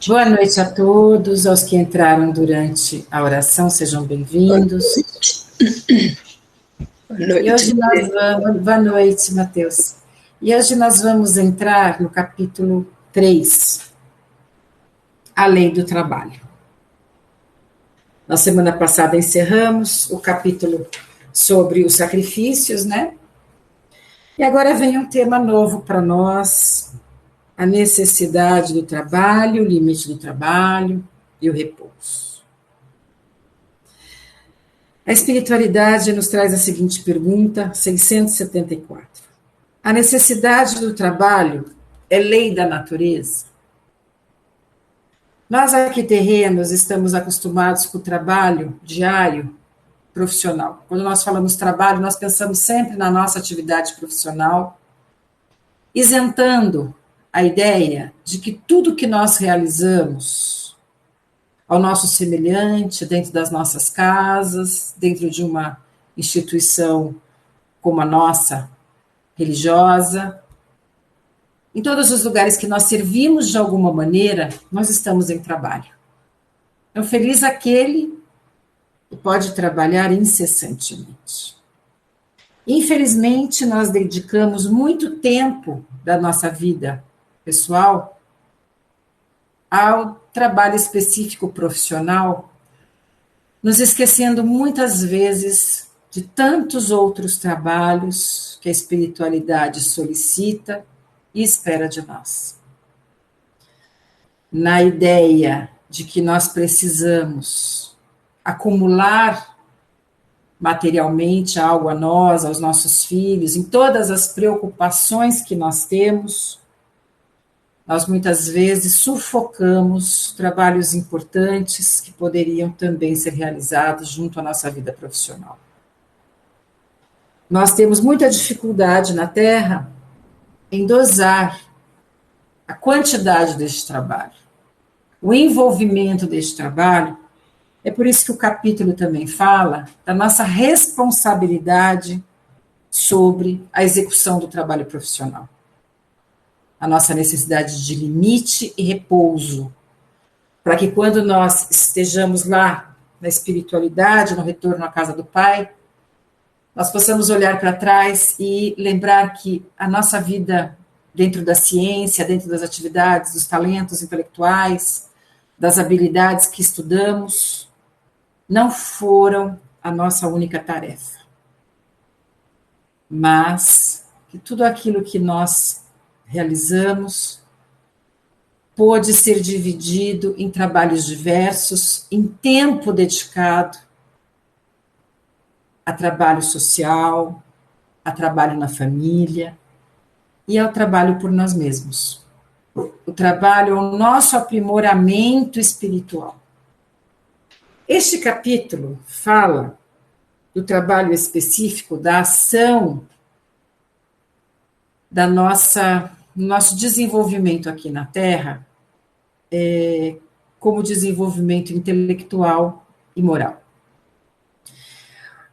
noite. Boa noite a todos, aos que entraram durante a oração, sejam bem-vindos. Boa noite. E hoje nós vamos, boa noite, Mateus. E hoje nós vamos entrar no capítulo 3, a lei do trabalho. Na semana passada encerramos o capítulo sobre os sacrifícios, né? E agora vem um tema novo para nós, a necessidade do trabalho, o limite do trabalho e o repouso. A espiritualidade nos traz a seguinte pergunta, 674. A necessidade do trabalho é lei da natureza? Nós aqui terrenos estamos acostumados com o trabalho diário profissional. Quando nós falamos trabalho, nós pensamos sempre na nossa atividade profissional, isentando a ideia de que tudo que nós realizamos ao nosso semelhante, dentro das nossas casas, dentro de uma instituição como a nossa, religiosa, em todos os lugares que nós servimos de alguma maneira, nós estamos em trabalho. Então, feliz aquele que pode trabalhar incessantemente. Infelizmente, nós dedicamos muito tempo da nossa vida pessoal ao trabalho específico profissional, nos esquecendo muitas vezes de tantos outros trabalhos que a espiritualidade solicita e espera de nós. Na ideia de que nós precisamos acumular materialmente algo a nós, aos nossos filhos, em todas as preocupações que nós temos, nós muitas vezes sufocamos trabalhos importantes que poderiam também ser realizados junto à nossa vida profissional. Nós temos muita dificuldade na Terra em dosar a quantidade deste trabalho, o envolvimento deste trabalho. É por isso que o capítulo também fala da nossa responsabilidade sobre a execução do trabalho profissional. A nossa necessidade de limite e repouso, para que quando nós estejamos lá na espiritualidade, no retorno à casa do Pai, nós possamos olhar para trás e lembrar que a nossa vida dentro da ciência, dentro das atividades, dos talentos intelectuais, das habilidades que estudamos, não foram a nossa única tarefa, mas que tudo aquilo que nós realizamos pôde ser dividido em trabalhos diversos, em tempo dedicado a trabalho social, a trabalho na família e ao trabalho por nós mesmos. O trabalho é o nosso aprimoramento espiritual. Este capítulo fala do trabalho específico, da ação da nosso desenvolvimento aqui na Terra, como desenvolvimento intelectual e moral.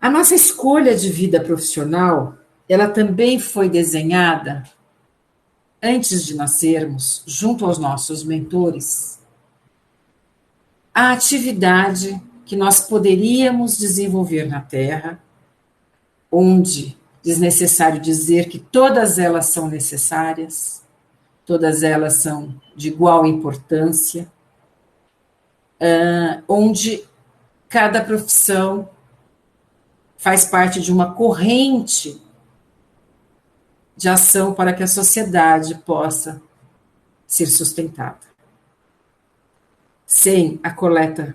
A nossa escolha de vida profissional, ela também foi desenhada antes de nascermos, junto aos nossos mentores, a atividade que nós poderíamos desenvolver na Terra, onde desnecessário dizer que todas elas são necessárias, todas elas são de igual importância, onde cada profissão faz parte de uma corrente de ação para que a sociedade possa ser sustentada. Sem a coleta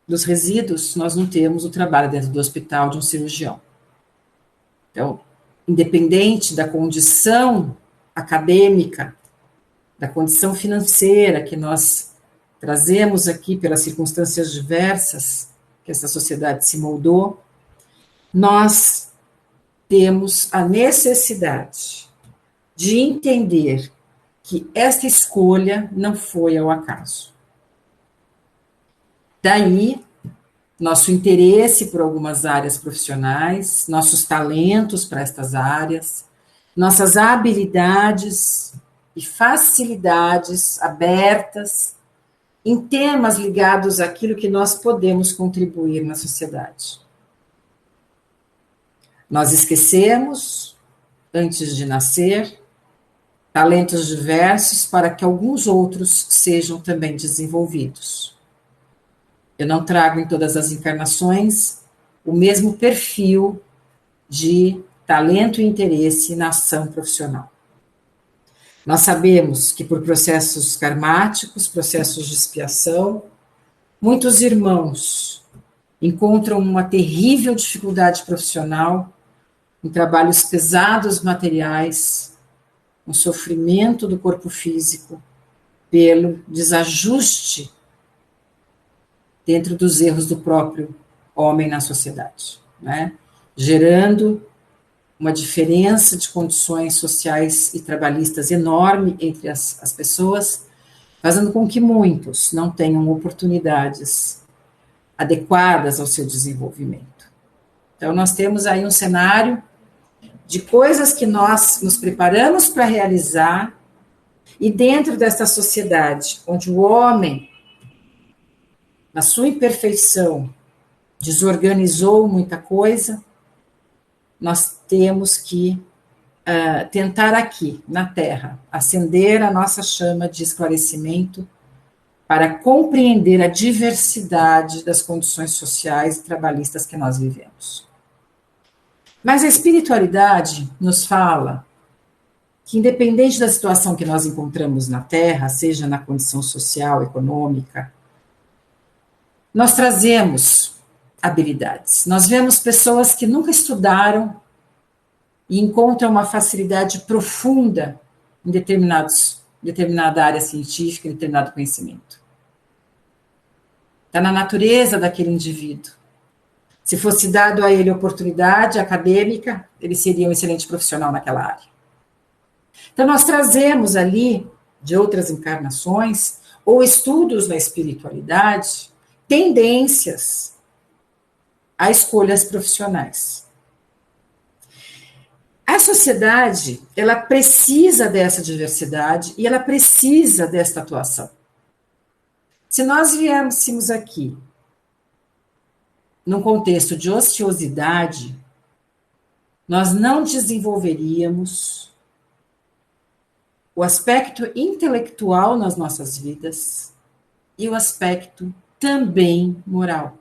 dos resíduos, nós não temos o trabalho dentro do hospital de um cirurgião. Então, independente da condição acadêmica, da condição financeira que nós trazemos aqui pelas circunstâncias diversas que essa sociedade se moldou, nós temos a necessidade de entender que esta escolha não foi ao acaso. Daí, nosso interesse por algumas áreas profissionais, nossos talentos para estas áreas, nossas habilidades e facilidades abertas em temas ligados àquilo que nós podemos contribuir na sociedade. Nós esquecemos, antes de nascer, talentos diversos para que alguns outros sejam também desenvolvidos. Eu não trago em todas as encarnações o mesmo perfil de talento e interesse na ação profissional. Nós sabemos que por processos karmáticos, processos de expiação, muitos irmãos encontram uma terrível dificuldade profissional em trabalhos pesados materiais, um sofrimento do corpo físico pelo desajuste dentro dos erros do próprio homem na sociedade, né? Gerando uma diferença de condições sociais e trabalhistas enorme entre as pessoas, fazendo com que muitos não tenham oportunidades adequadas ao seu desenvolvimento. Então, nós temos aí um cenário de coisas que nós nos preparamos para realizar, e dentro desta sociedade, onde o homem, na sua imperfeição, desorganizou muita coisa, nós temos que tentar aqui, na Terra, acender a nossa chama de esclarecimento para compreender a diversidade das condições sociais e trabalhistas que nós vivemos. Mas a espiritualidade nos fala que, independente da situação que nós encontramos na Terra, seja na condição social, econômica, nós trazemos habilidades. Nós vemos pessoas que nunca estudaram e encontram uma facilidade profunda em determinada área científica, em determinado conhecimento. Está na natureza daquele indivíduo. Se fosse dado a ele oportunidade acadêmica, ele seria um excelente profissional naquela área. Então, nós trazemos ali, de outras encarnações, ou estudos na espiritualidade, tendências a escolhas profissionais. A sociedade, ela precisa dessa diversidade e ela precisa desta atuação. Se nós viéssemos aqui num contexto de ociosidade, nós não desenvolveríamos o aspecto intelectual nas nossas vidas e o aspecto também moral.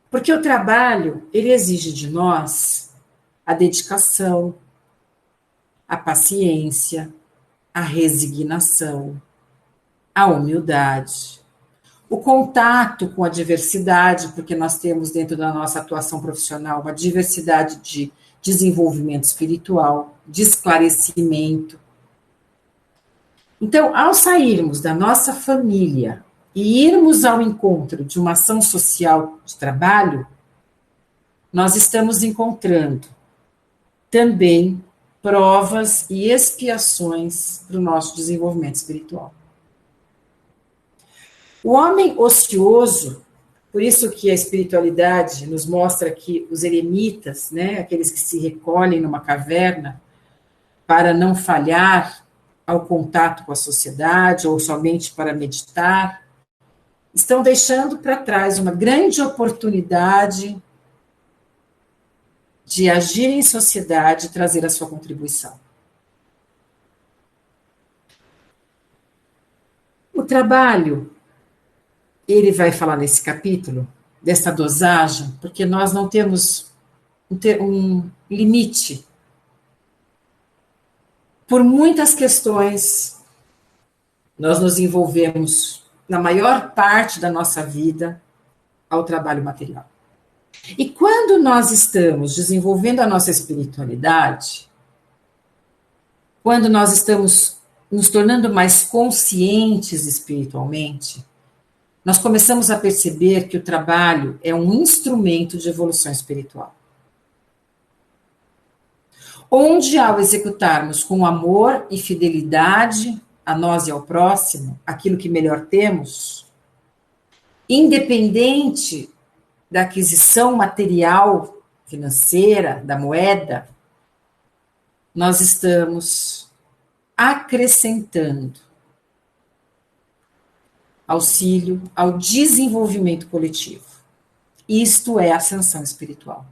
Porque o trabalho, ele exige de nós a dedicação, a paciência, a resignação, a humildade, o contato com a diversidade, porque nós temos dentro da nossa atuação profissional uma diversidade de desenvolvimento espiritual, de esclarecimento. Então, ao sairmos da nossa família e irmos ao encontro de uma ação social de trabalho, nós estamos encontrando também provas e expiações para o nosso desenvolvimento espiritual. O homem ocioso, por isso que a espiritualidade nos mostra que os eremitas, né, aqueles que se recolhem numa caverna para não falhar ao contato com a sociedade ou somente para meditar, estão deixando para trás uma grande oportunidade de agir em sociedade e trazer a sua contribuição. O trabalho, ele vai falar nesse capítulo, dessa dosagem, porque nós não temos um limite. Por muitas questões, nós nos envolvemos, na maior parte da nossa vida, ao trabalho material. E quando nós estamos desenvolvendo a nossa espiritualidade, quando nós estamos nos tornando mais conscientes espiritualmente, nós começamos a perceber que o trabalho é um instrumento de evolução espiritual. Onde, ao executarmos com amor e fidelidade a nós e ao próximo, aquilo que melhor temos, independente da aquisição material, financeira, da moeda, nós estamos acrescentando auxílio ao desenvolvimento coletivo. Isto é ascensão espiritual.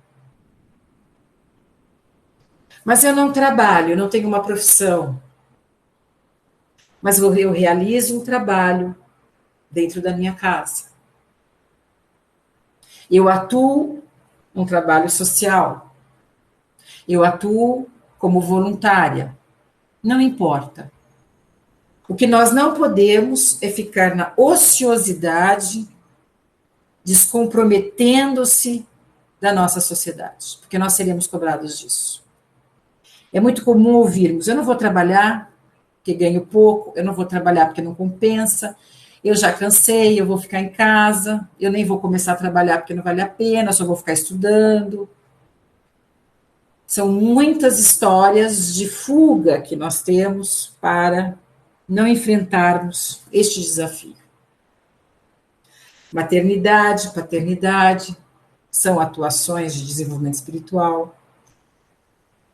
Mas eu não trabalho, eu não tenho uma profissão. Mas eu realizo um trabalho dentro da minha casa. Eu atuo um trabalho social. Eu atuo como voluntária. Não importa. O que nós não podemos é ficar na ociosidade, descomprometendo-se da nossa sociedade, porque nós seríamos cobrados disso. É muito comum ouvirmos: eu não vou trabalhar porque ganho pouco, eu não vou trabalhar porque não compensa, eu já cansei, eu vou ficar em casa, eu nem vou começar a trabalhar porque não vale a pena, só vou ficar estudando. São muitas histórias de fuga que nós temos para não enfrentarmos este desafio. Maternidade, paternidade, são atuações de desenvolvimento espiritual.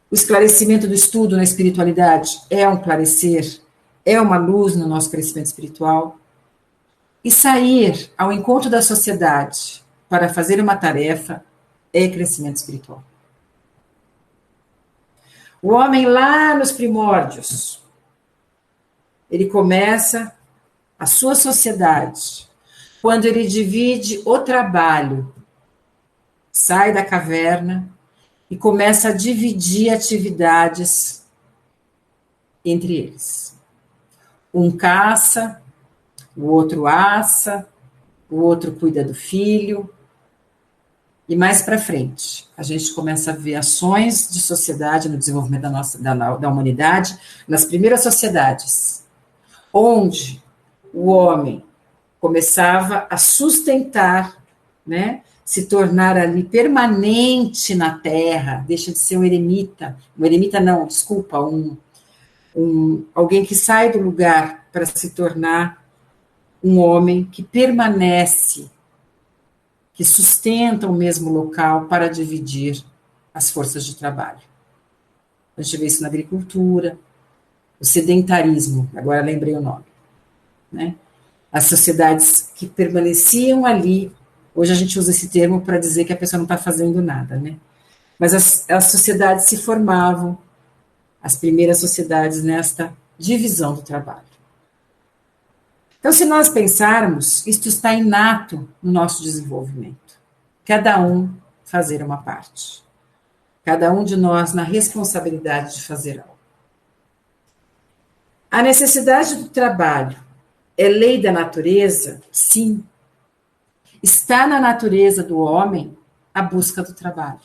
O esclarecimento do estudo na espiritualidade é um clarecer, é uma luz no nosso crescimento espiritual. E sair ao encontro da sociedade para fazer uma tarefa é crescimento espiritual. O homem lá nos primórdios, ele começa a sua sociedade quando ele divide o trabalho, sai da caverna e começa a dividir atividades entre eles. Um caça, o outro assa, o outro cuida do filho. E mais para frente, a gente começa a ver ações de sociedade no desenvolvimento da humanidade, nas primeiras sociedades, onde o homem começava a sustentar, né, se tornar ali permanente na terra, deixa de ser um eremita não, desculpa, alguém que sai do lugar para se tornar um homem que permanece, que sustenta o mesmo local para dividir as forças de trabalho. A gente vê isso na agricultura, o sedentarismo, agora lembrei o nome, né? As sociedades que permaneciam ali, hoje a gente usa esse termo para dizer que a pessoa não está fazendo nada, né? Mas as sociedades se formavam, as primeiras sociedades nesta divisão do trabalho. Então, se nós pensarmos, isto está inato no nosso desenvolvimento. Cada um fazer uma parte. Cada um de nós na responsabilidade de fazer algo. A necessidade do trabalho é lei da natureza? Sim. Está na natureza do homem a busca do trabalho.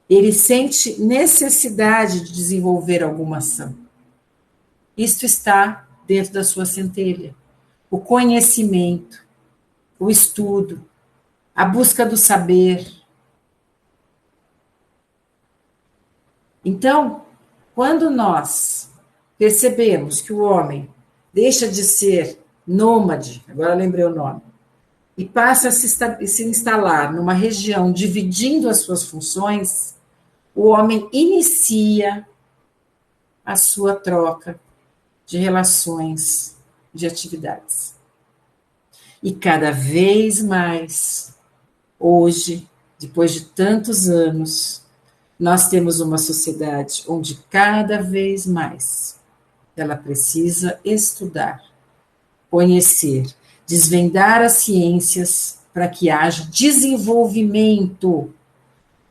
Ele sente necessidade de desenvolver alguma ação. Isto está dentro da sua centelha. O conhecimento, o estudo, a busca do saber. Então, quando nós percebemos que o homem deixa de ser nômade, agora lembrei o nome, e passa a se instalar numa região dividindo as suas funções, o homem inicia a sua troca de relações, de atividades. E cada vez mais, hoje, depois de tantos anos, nós temos uma sociedade onde cada vez mais ela precisa estudar, conhecer, desvendar as ciências para que haja desenvolvimento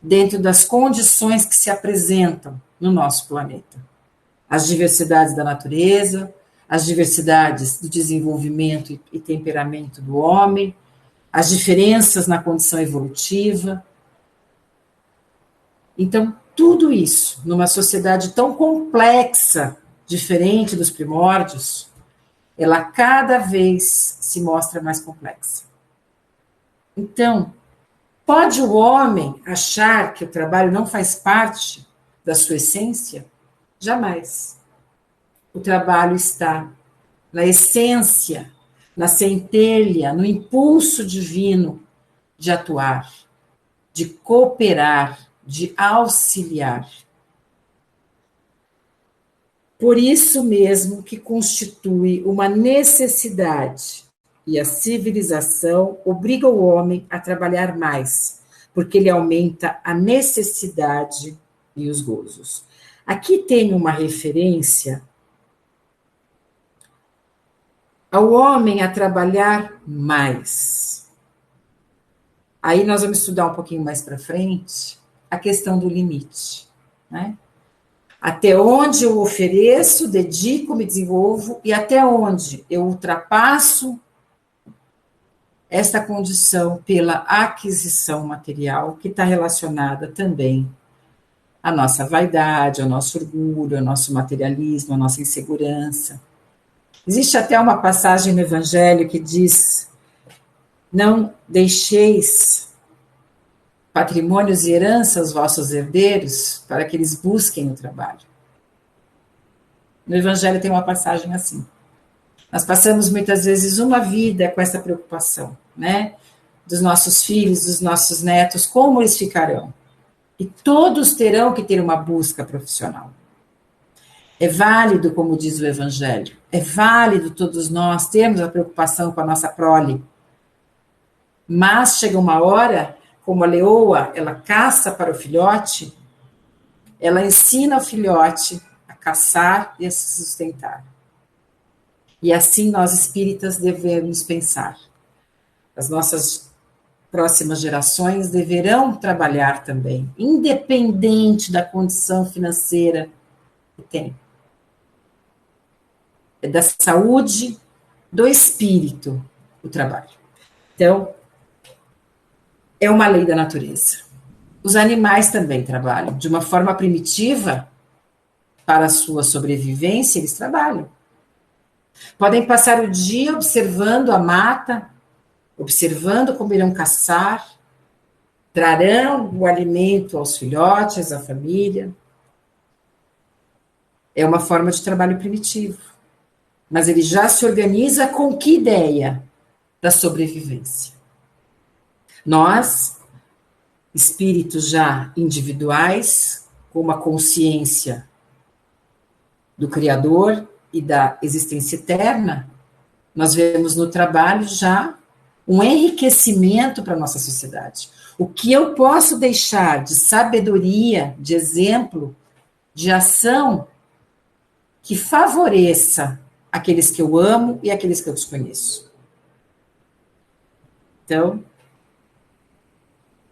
dentro das condições que se apresentam no nosso planeta. As diversidades da natureza, as diversidades do desenvolvimento e temperamento do homem, as diferenças na condição evolutiva. Então, tudo isso, numa sociedade tão complexa, diferente dos primórdios, ela cada vez se mostra mais complexa. Então, pode o homem achar que o trabalho não faz parte da sua essência? Jamais. O trabalho está na essência, na centelha, no impulso divino de atuar, de cooperar, de auxiliar. Por isso mesmo que constitui uma necessidade, e a civilização obriga o homem a trabalhar mais, porque ele aumenta a necessidade e os gozos. Aqui tem uma referência ao homem a trabalhar mais. Aí nós vamos estudar um pouquinho mais para frente a questão do limite, né? Até onde eu ofereço, dedico, me desenvolvo, e até onde eu ultrapasso esta condição pela aquisição material, que está relacionada também à nossa vaidade, ao nosso orgulho, ao nosso materialismo, à nossa insegurança. Existe até uma passagem no Evangelho que diz: não deixeis patrimônios e herança aos vossos herdeiros, para que eles busquem o trabalho. No Evangelho tem uma passagem assim. Nós passamos muitas vezes uma vida com essa preocupação, né? Dos nossos filhos, dos nossos netos, como eles ficarão. E todos terão que ter uma busca profissional. É válido, como diz o Evangelho, é válido todos nós termos a preocupação com a nossa prole. Mas chega uma hora, como a leoa, ela caça para o filhote, ela ensina o filhote a caçar e a se sustentar. E assim nós espíritas devemos pensar. As nossas próximas gerações deverão trabalhar também, independente da condição financeira que tem. É da saúde do espírito o trabalho. Então, é uma lei da natureza. Os animais também trabalham. De uma forma primitiva, para a sua sobrevivência, eles trabalham. Podem passar o dia observando a mata, observando como irão caçar, trarão o alimento aos filhotes, à família. É uma forma de trabalho primitivo. Mas ele já se organiza com que ideia? Da sobrevivência. Nós, espíritos já individuais, com uma consciência do Criador e da existência eterna, nós vemos no trabalho já um enriquecimento para a nossa sociedade. O que eu posso deixar de sabedoria, de exemplo, de ação, que favoreça aqueles que eu amo e aqueles que eu desconheço. Então,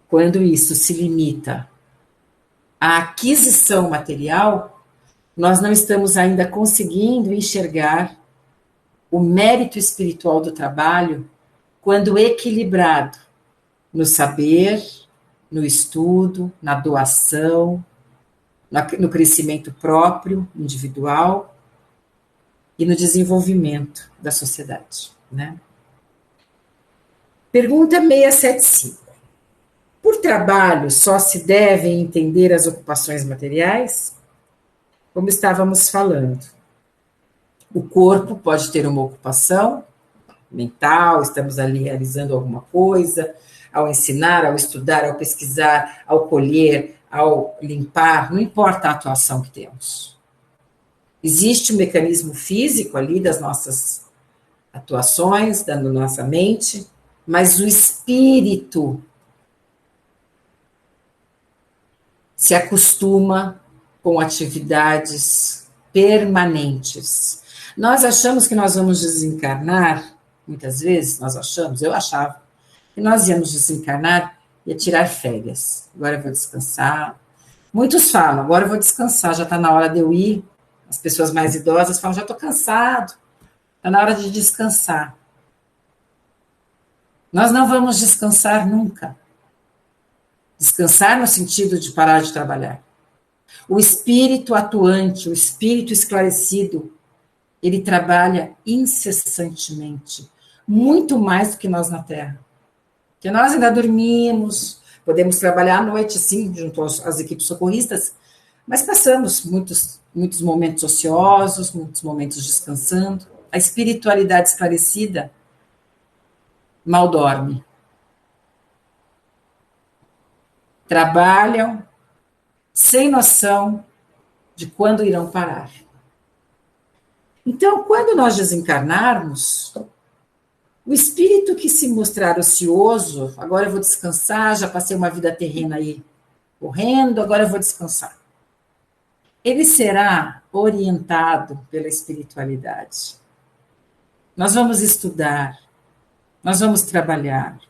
quando isso se limita à aquisição material, nós não estamos ainda conseguindo enxergar o mérito espiritual do trabalho quando equilibrado no saber, no estudo, na doação, no crescimento próprio, individual e no desenvolvimento da sociedade, né? Pergunta 675. Por trabalho só se devem entender as ocupações materiais? Como estávamos falando, o corpo pode ter uma ocupação mental, estamos ali realizando alguma coisa, ao ensinar, ao estudar, ao pesquisar, ao colher, ao limpar, não importa a atuação que temos. Existe um mecanismo físico ali das nossas atuações, da nossa mente, mas o espírito se acostuma com atividades permanentes. Nós achamos que nós vamos desencarnar, muitas vezes nós achamos, eu achava, que nós íamos desencarnar e tirar férias. Agora eu vou descansar. Muitos falam, agora eu vou descansar, já está na hora de eu ir. As pessoas mais idosas falam, já estou cansado, está na hora de descansar. Nós não vamos descansar nunca. Descansar no sentido de parar de trabalhar. O espírito atuante, o espírito esclarecido, ele trabalha incessantemente, muito mais do que nós na Terra. Porque nós ainda dormimos, podemos trabalhar à noite, sim, junto às equipes socorristas, mas passamos muitos momentos ociosos, muitos momentos descansando. A espiritualidade esclarecida mal dorme. Trabalham sem noção de quando irão parar. Então, quando nós desencarnarmos, o espírito que se mostrar ocioso, agora eu vou descansar, já passei uma vida terrena aí correndo, agora eu vou descansar. Ele será orientado pela espiritualidade. Nós vamos estudar, nós vamos trabalhar,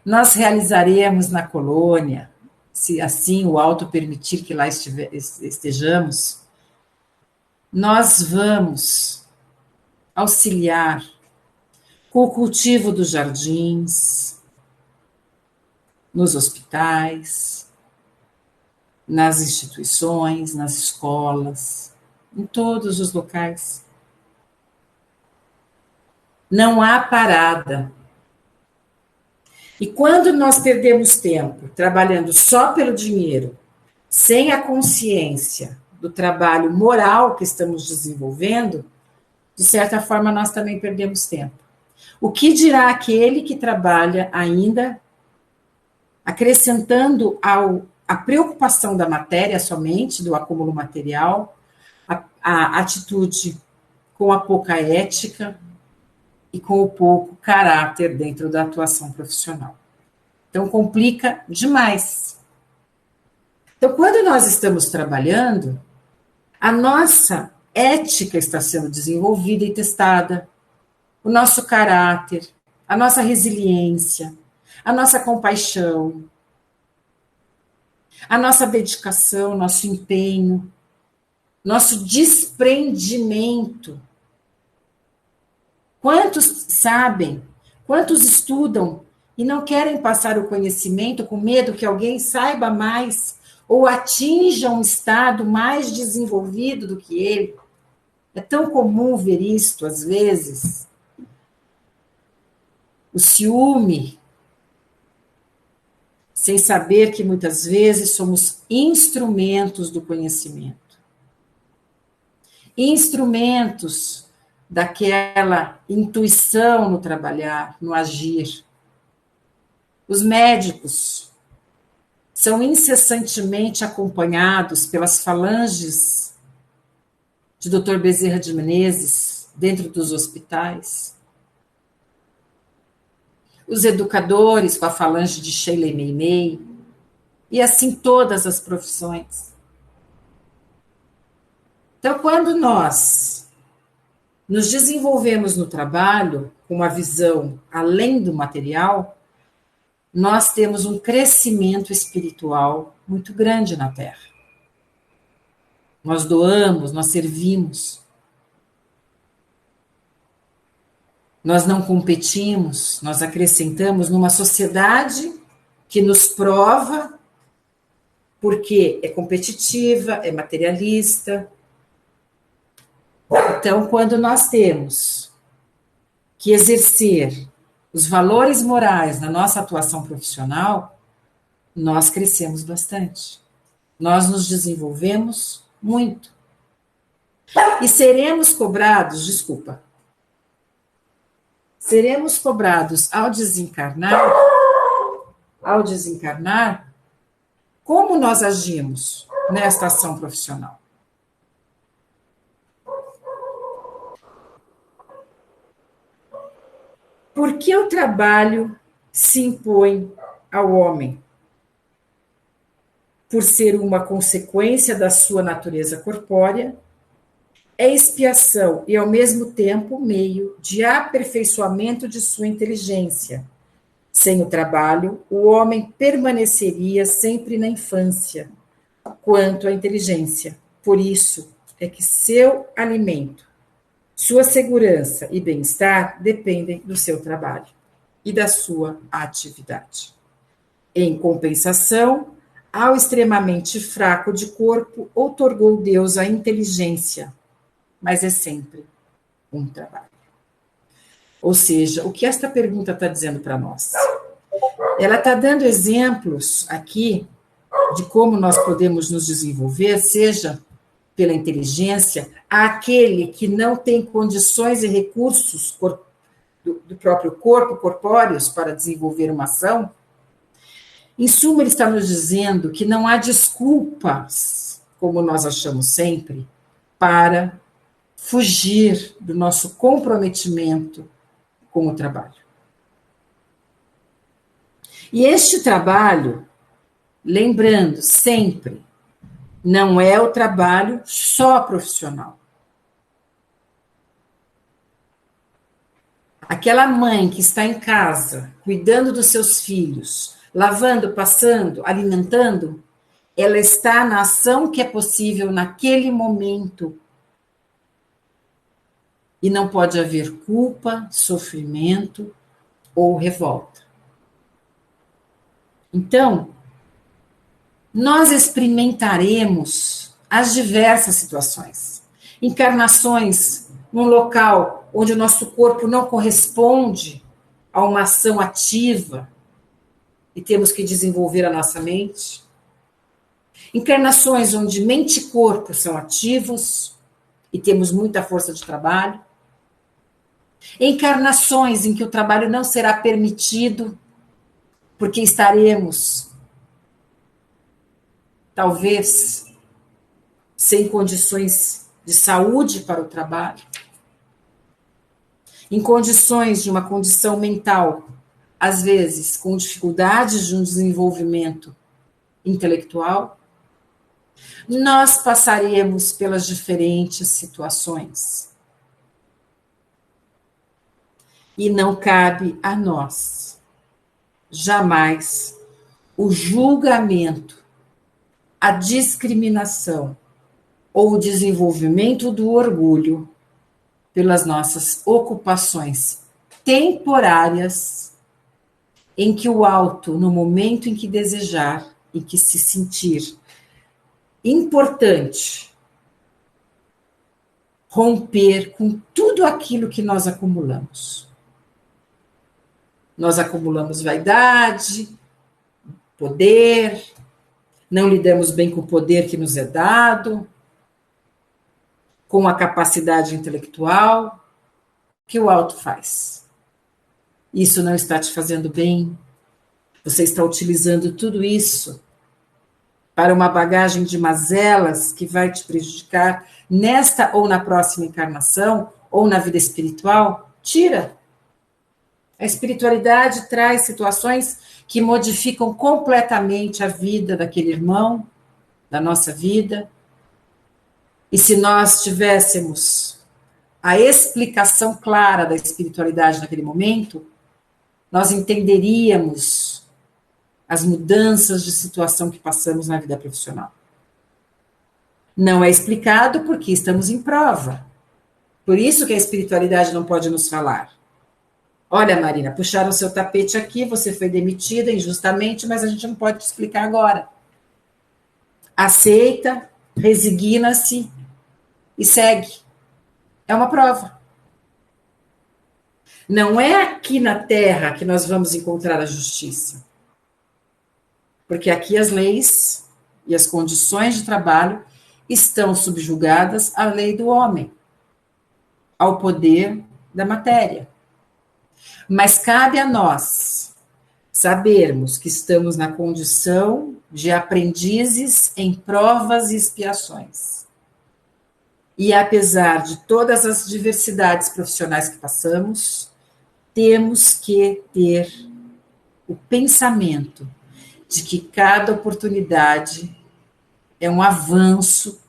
nós realizaremos na colônia, se assim o alto permitir que lá estejamos, nós vamos auxiliar com o cultivo dos jardins, nos hospitais, nas instituições, nas escolas, em todos os locais. Não há parada. E quando nós perdemos tempo trabalhando só pelo dinheiro, sem a consciência do trabalho moral que estamos desenvolvendo, de certa forma nós também perdemos tempo. O que dirá aquele que trabalha ainda acrescentando a preocupação da matéria somente, do acúmulo material, a atitude com a pouca ética e com o pouco caráter dentro da atuação profissional. Então, complica demais. Então, quando nós estamos trabalhando, a nossa ética está sendo desenvolvida e testada, o nosso caráter, a nossa resiliência, a nossa compaixão, a nossa dedicação, nosso empenho, nosso desprendimento. Quantos sabem, quantos estudam e não querem passar o conhecimento com medo que alguém saiba mais ou atinja um estado mais desenvolvido do que ele? É tão comum ver isto, às vezes. O ciúme, sem saber que muitas vezes somos instrumentos do conhecimento. Instrumentos daquela intuição no trabalhar, no agir. Os médicos são incessantemente acompanhados pelas falanges de Dr. Bezerra de Menezes dentro dos hospitais. Os educadores com a falange de Sheila Meimei, e assim todas as profissões. Então, quando nós nos desenvolvemos no trabalho, com uma visão além do material, nós temos um crescimento espiritual muito grande na Terra. Nós doamos, nós servimos. Nós não competimos, nós acrescentamos numa sociedade que nos prova porque é competitiva, é materialista. Então, quando nós temos que exercer os valores morais na nossa atuação profissional, nós crescemos bastante. Nós nos desenvolvemos muito. E seremos cobrados ao desencarnar, como nós agimos nesta ação profissional. Por que o trabalho se impõe ao homem? Por ser uma consequência da sua natureza corpórea, é expiação e, ao mesmo tempo, meio de aperfeiçoamento de sua inteligência. Sem o trabalho, o homem permaneceria sempre na infância, quanto à inteligência. Por isso é que seu alimento, sua segurança e bem-estar dependem do seu trabalho e da sua atividade. Em compensação, ao extremamente fraco de corpo, outorgou Deus a inteligência, mas é sempre um trabalho. Ou seja, o que esta pergunta está dizendo para nós? Ela está dando exemplos aqui de como nós podemos nos desenvolver, seja pela inteligência, àquele que não tem condições e recursos do próprio corpo, corpóreos, para desenvolver uma ação. Em suma, ele está nos dizendo que não há desculpas, como nós achamos sempre, para fugir do nosso comprometimento com o trabalho. E este trabalho, lembrando sempre, não é o trabalho só profissional. Aquela mãe que está em casa, cuidando dos seus filhos, lavando, passando, alimentando, ela está na ação que é possível naquele momento. E não pode haver culpa, sofrimento ou revolta. Então, nós experimentaremos as diversas situações. Encarnações num local onde o nosso corpo não corresponde a uma ação ativa e temos que desenvolver a nossa mente. Encarnações onde mente e corpo são ativos e temos muita força de trabalho. Encarnações em que o trabalho não será permitido porque estaremos, talvez, sem condições de saúde para o trabalho, em condições de uma condição mental, às vezes com dificuldades de um desenvolvimento intelectual, nós passaremos pelas diferentes situações. E não cabe a nós, jamais, o julgamento, a discriminação ou o desenvolvimento do orgulho pelas nossas ocupações temporárias, em que o alto, no momento em que desejar e que se sentir importante, romper com tudo aquilo que nós acumulamos. Nós acumulamos vaidade, poder, não lidamos bem com o poder que nos é dado, com a capacidade intelectual. O que o alto faz? Isso não está te fazendo bem. Você está utilizando tudo isso para uma bagagem de mazelas que vai te prejudicar nesta ou na próxima encarnação, ou na vida espiritual. Tira. A espiritualidade traz situações que modificam completamente a vida daquele irmão, da nossa vida. E se nós tivéssemos a explicação clara da espiritualidade naquele momento, nós entenderíamos as mudanças de situação que passamos na vida profissional. Não é explicado porque estamos em prova. Por isso que a espiritualidade não pode nos falar. Olha, Marina, puxaram seu tapete aqui, você foi demitida injustamente, mas a gente não pode te explicar agora. Aceita, resigna-se e segue. É uma prova. Não é aqui na Terra que nós vamos encontrar a justiça. Porque aqui as leis e as condições de trabalho estão subjugadas à lei do homem, ao poder da matéria. Mas cabe a nós sabermos que estamos na condição de aprendizes em provas e expiações. E apesar de todas as diversidades profissionais que passamos, temos que ter o pensamento de que cada oportunidade é um avanço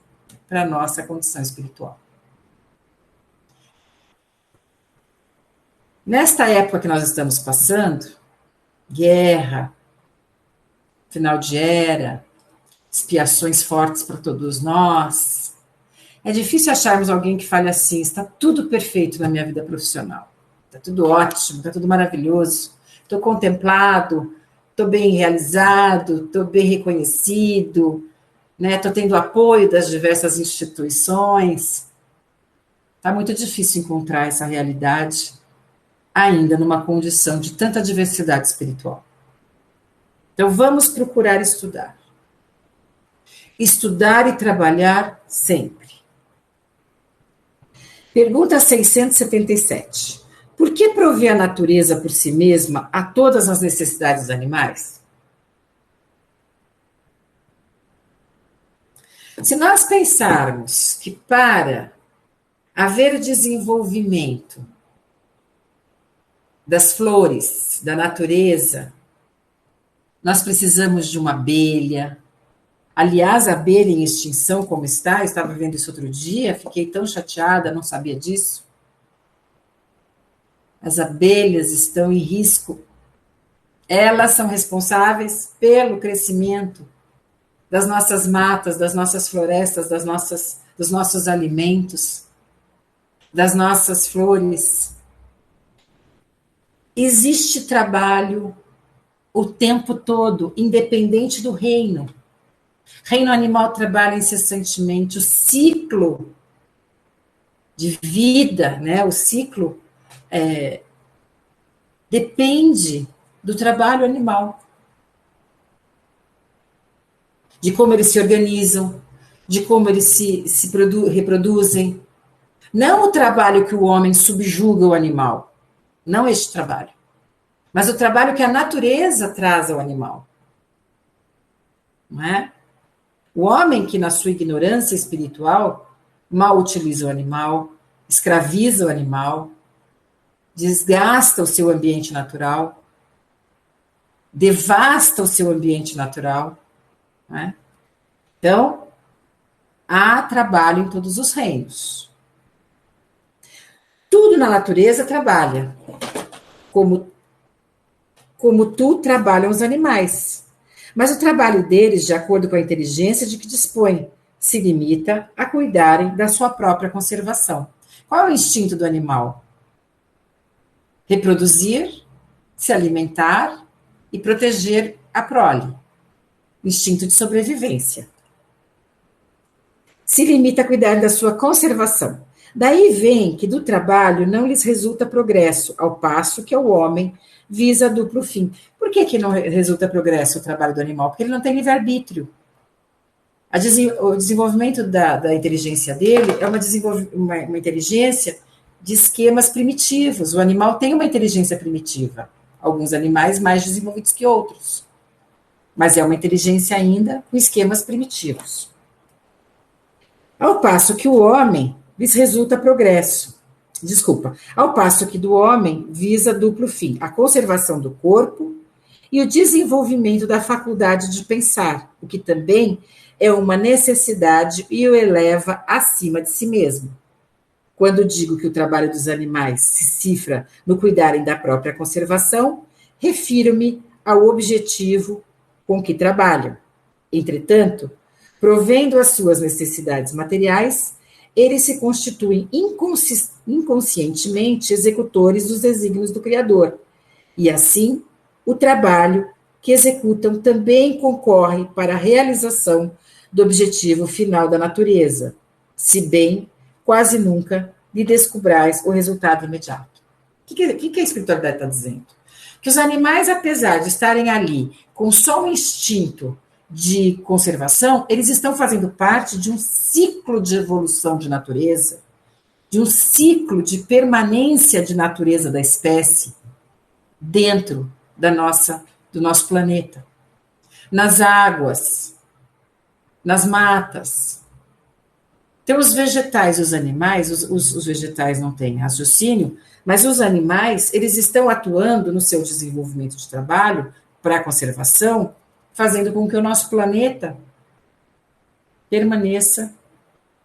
para a nossa condição espiritual. Nesta época que nós estamos passando, guerra, final de era, expiações fortes para todos nós, é difícil acharmos alguém que fale assim, está tudo perfeito na minha vida profissional, está tudo ótimo, está tudo maravilhoso, estou contemplado, estou bem realizado, estou bem reconhecido, né? Estou tendo apoio das diversas instituições. Está muito difícil encontrar essa realidade ainda numa condição de tanta diversidade espiritual. Então, vamos procurar estudar. Estudar e trabalhar sempre. Pergunta 677. Por que prover a natureza por si mesma a todas as necessidades dos animais? Se nós pensarmos que para haver desenvolvimento das flores, da natureza, nós precisamos de uma abelha. Aliás, a abelha em extinção, como está, eu estava vendo isso outro dia, fiquei tão chateada, não sabia disso. As abelhas estão em risco. Elas são responsáveis pelo crescimento das nossas matas, das nossas florestas, dos nossos alimentos, das nossas flores. Existe trabalho o tempo todo, independente do reino. Reino animal trabalha incessantemente. O ciclo de vida, né, o ciclo depende do trabalho animal. De como eles se organizam, de como eles se reproduzem. Não o trabalho que o homem subjuga o animal. Não este trabalho. Mas o trabalho que a natureza traz ao animal. Não é? O homem que, na sua ignorância espiritual, mal utiliza o animal, escraviza o animal, desgasta o seu ambiente natural, devasta o seu ambiente natural. Não é? Então, há trabalho em todos os reinos. Tudo na natureza trabalha, como tu trabalham os animais. Mas o trabalho deles, de acordo com a inteligência de que dispõem, se limita a cuidarem da sua própria conservação. Qual é o instinto do animal? Reproduzir, se alimentar e proteger a prole. Instinto de sobrevivência. Se limita a cuidar da sua conservação. Daí vem que do trabalho não lhes resulta progresso, ao passo que o homem visa duplo fim. Por que não resulta progresso o trabalho do animal? Porque ele não tem livre-arbítrio. O desenvolvimento da inteligência dele é uma inteligência de esquemas primitivos. O animal tem uma inteligência primitiva. Alguns animais mais desenvolvidos que outros. Mas é uma inteligência ainda com esquemas primitivos. Ao passo que o homem lhes resulta progresso. Ao passo que do homem visa duplo fim, a conservação do corpo e o desenvolvimento da faculdade de pensar, o que também é uma necessidade e o eleva acima de si mesmo. Quando digo que o trabalho dos animais se cifra no cuidarem da própria conservação, refiro-me ao objetivo com que trabalham. Entretanto, provendo as suas necessidades materiais, eles se constituem inconscientemente executores dos desígnios do Criador. E assim, o trabalho que executam também concorre para a realização do objetivo final da natureza, se bem quase nunca lhe descobrais o resultado imediato. O que a espiritualidade está dizendo? Que os animais, apesar de estarem ali com só um instinto de conservação, eles estão fazendo parte de um ciclo de evolução de natureza, de um ciclo de permanência de natureza da espécie dentro do nosso planeta. Nas águas, nas matas. Então, os vegetais e os animais, os vegetais não têm raciocínio, mas os animais, eles estão atuando no seu desenvolvimento de trabalho para a conservação, fazendo com que o nosso planeta permaneça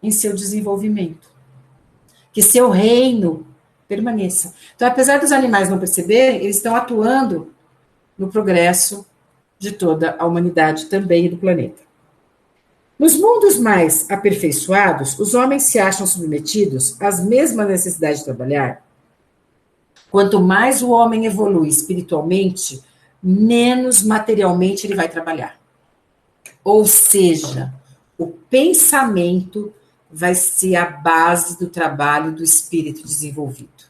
em seu desenvolvimento. Que seu reino permaneça. Então, apesar dos animais não perceberem, eles estão atuando no progresso de toda a humanidade também e do planeta. Nos mundos mais aperfeiçoados, os homens se acham submetidos às mesmas necessidades de trabalhar. Quanto mais o homem evolui espiritualmente, menos materialmente ele vai trabalhar. Ou seja, o pensamento vai ser a base do trabalho do espírito desenvolvido.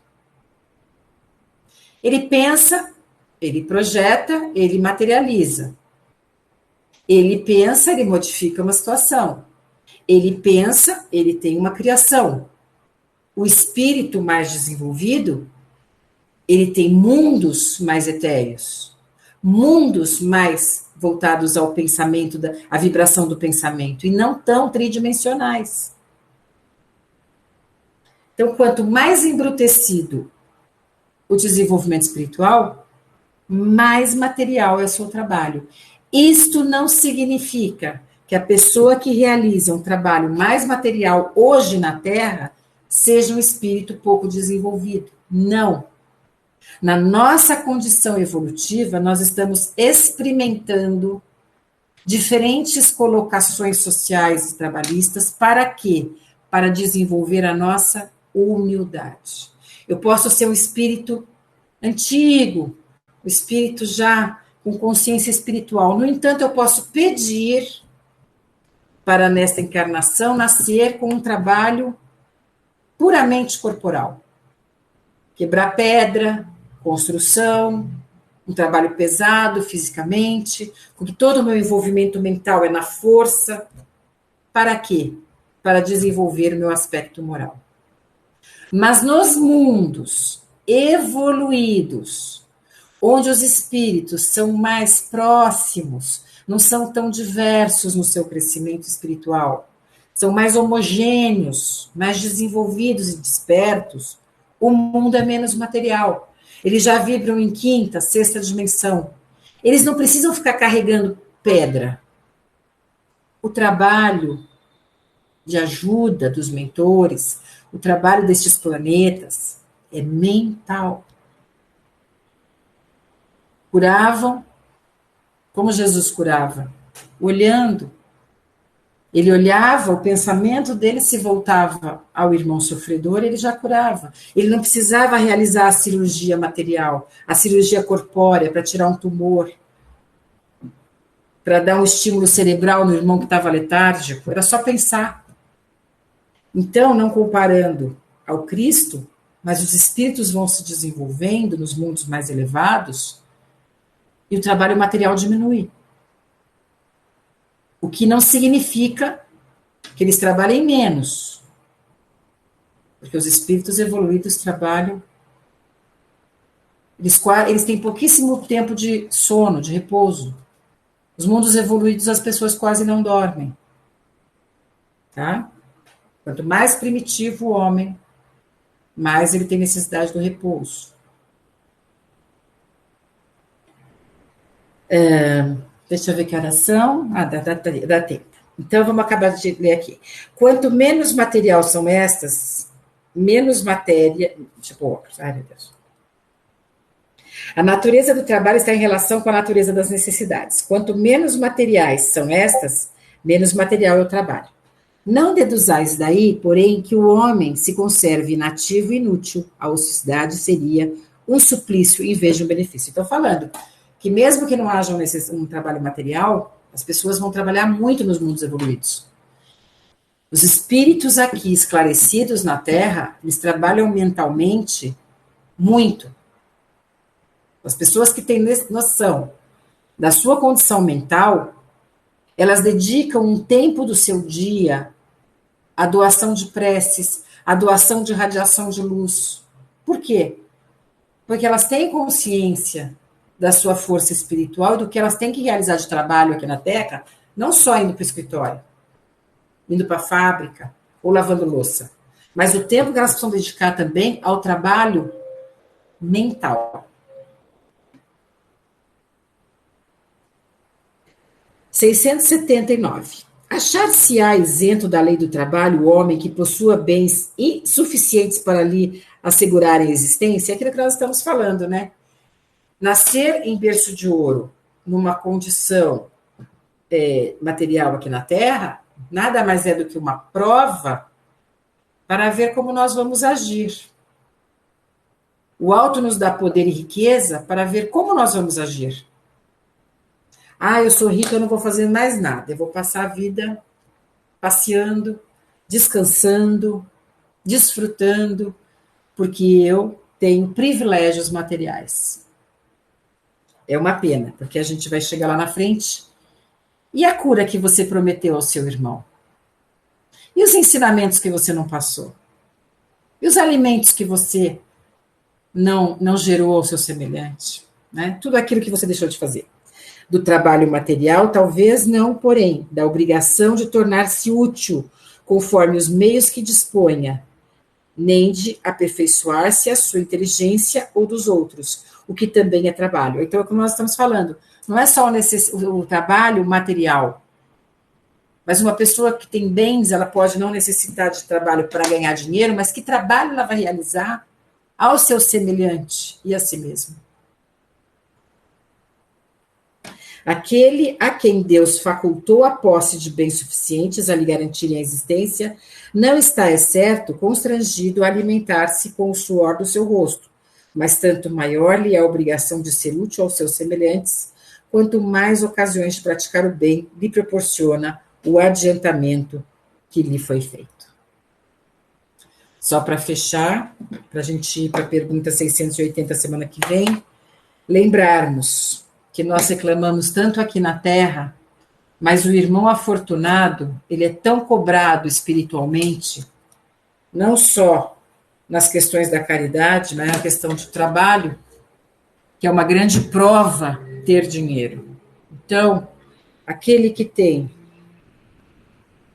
Ele pensa, ele projeta, ele materializa. Ele pensa, ele modifica uma situação. Ele pensa, ele tem uma criação. O espírito mais desenvolvido, ele tem mundos mais etéreos, mundos mais voltados ao pensamento, à vibração do pensamento, e não tão tridimensionais. Então, quanto mais embrutecido o desenvolvimento espiritual, mais material é o seu trabalho. Isto não significa que a pessoa que realiza um trabalho mais material hoje na Terra seja um espírito pouco desenvolvido. Não. Na nossa condição evolutiva, nós estamos experimentando diferentes colocações sociais e trabalhistas. Para quê? Para desenvolver a nossa humildade. Eu posso ser um espírito antigo, um espírito já com consciência espiritual. No entanto, eu posso pedir para, nesta encarnação, nascer com um trabalho puramente corporal. Quebrar pedra, construção, um trabalho pesado fisicamente, com que todo o meu envolvimento mental é na força. Para quê? Para desenvolver o meu aspecto moral. Mas nos mundos evoluídos, onde os espíritos são mais próximos, não são tão diversos no seu crescimento espiritual, são mais homogêneos, mais desenvolvidos e despertos, o mundo é menos material. Eles já vibram em quinta, sexta dimensão. Eles não precisam ficar carregando pedra. O trabalho de ajuda dos mentores, o trabalho destes planetas é mental. Curavam como Jesus curava, olhando. Ele olhava, o pensamento dele se voltava ao irmão sofredor, ele já curava. Ele não precisava realizar a cirurgia material, a cirurgia corpórea para tirar um tumor, para dar um estímulo cerebral no irmão que estava letárgico, era só pensar. Então, não comparando ao Cristo, mas os espíritos vão se desenvolvendo nos mundos mais elevados e o trabalho material diminui. O que não significa que eles trabalhem menos, porque os espíritos evoluídos trabalham, eles têm pouquíssimo tempo de sono, de repouso. Os mundos evoluídos, as pessoas quase não dormem. Tá? Quanto mais primitivo o homem, mais ele tem necessidade do repouso. Deixa eu ver que horas são. Dá tempo. Então, vamos acabar de ler aqui. Quanto menos material são estas, menos matéria... Ai, meu Deus. A natureza do trabalho está em relação com a natureza das necessidades. Quanto menos materiais são estas, menos material é o trabalho. Não deduzais daí, porém, que o homem se conserve inativo e inútil. A ociosidade seria um suplício em vez de um benefício. Estou falando que mesmo que não haja um trabalho material, as pessoas vão trabalhar muito nos mundos evoluídos. Os espíritos aqui esclarecidos na Terra, eles trabalham mentalmente muito. As pessoas que têm noção da sua condição mental, elas dedicam um tempo do seu dia à doação de preces, à doação de radiação de luz. Por quê? Porque elas têm consciência da sua força espiritual e do que elas têm que realizar de trabalho aqui na Terra, não só indo para o escritório, indo para a fábrica ou lavando louça, mas o tempo que elas precisam dedicar também ao trabalho mental. 679. Achar-se-á isento da lei do trabalho o homem que possua bens insuficientes para lhe assegurarem a existência? É aquilo que nós estamos falando, né? Nascer em berço de ouro, numa condição material aqui na Terra, nada mais é do que uma prova para ver como nós vamos agir. O alto nos dá poder e riqueza para ver como nós vamos agir. Ah, eu sou rica, eu não vou fazer mais nada. Eu vou passar a vida passeando, descansando, desfrutando, porque eu tenho privilégios materiais. É uma pena, porque a gente vai chegar lá na frente. E a cura que você prometeu ao seu irmão? E os ensinamentos que você não passou? E os alimentos que você não gerou ao seu semelhante? Né? Tudo aquilo que você deixou de fazer. Do trabalho material, talvez não, porém, da obrigação de tornar-se útil, conforme os meios que disponha, nem de aperfeiçoar-se a sua inteligência ou dos outros, o que também é trabalho. Então, é como nós estamos falando, não é só o trabalho material, mas uma pessoa que tem bens, ela pode não necessitar de trabalho para ganhar dinheiro, mas que trabalho ela vai realizar ao seu semelhante e a si mesmo? Aquele a quem Deus facultou a posse de bens suficientes a lhe garantirem a existência, não está, é certo, constrangido a alimentar-se com o suor do seu rosto, mas tanto maior lhe é a obrigação de ser útil aos seus semelhantes, quanto mais ocasiões de praticar o bem lhe proporciona o adiantamento que lhe foi feito. Só para fechar, para a gente ir para a pergunta 680 semana que vem, lembrarmos que nós reclamamos tanto aqui na Terra, mas o irmão afortunado, ele é tão cobrado espiritualmente, não só nas questões da caridade, mas na questão do trabalho, que é uma grande prova ter dinheiro. Então, aquele que tem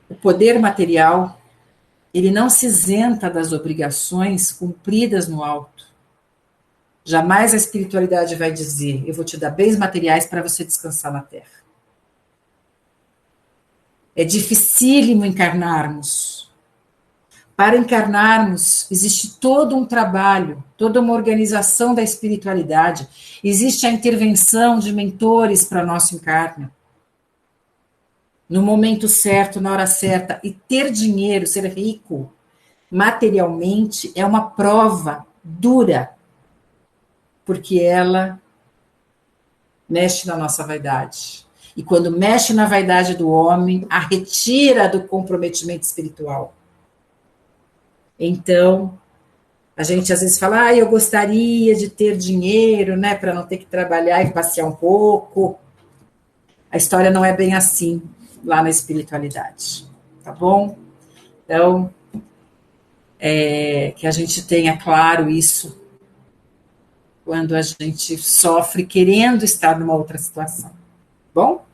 o poder material, ele não se isenta das obrigações cumpridas no alto. Jamais a espiritualidade vai dizer, eu vou te dar bens materiais para você descansar na Terra. É dificílimo encarnarmos. Para encarnarmos, existe todo um trabalho, toda uma organização da espiritualidade. Existe a intervenção de mentores para nosso encarne. No momento certo, na hora certa. E ter dinheiro, ser rico, materialmente, é uma prova dura, porque ela mexe na nossa vaidade. E quando mexe na vaidade do homem, a retira do comprometimento espiritual. Então, a gente às vezes fala, eu gostaria de ter dinheiro, né, para não ter que trabalhar e passear um pouco. A história não é bem assim lá na espiritualidade, tá bom? Então, que a gente tenha claro isso quando a gente sofre querendo estar numa outra situação. Bom?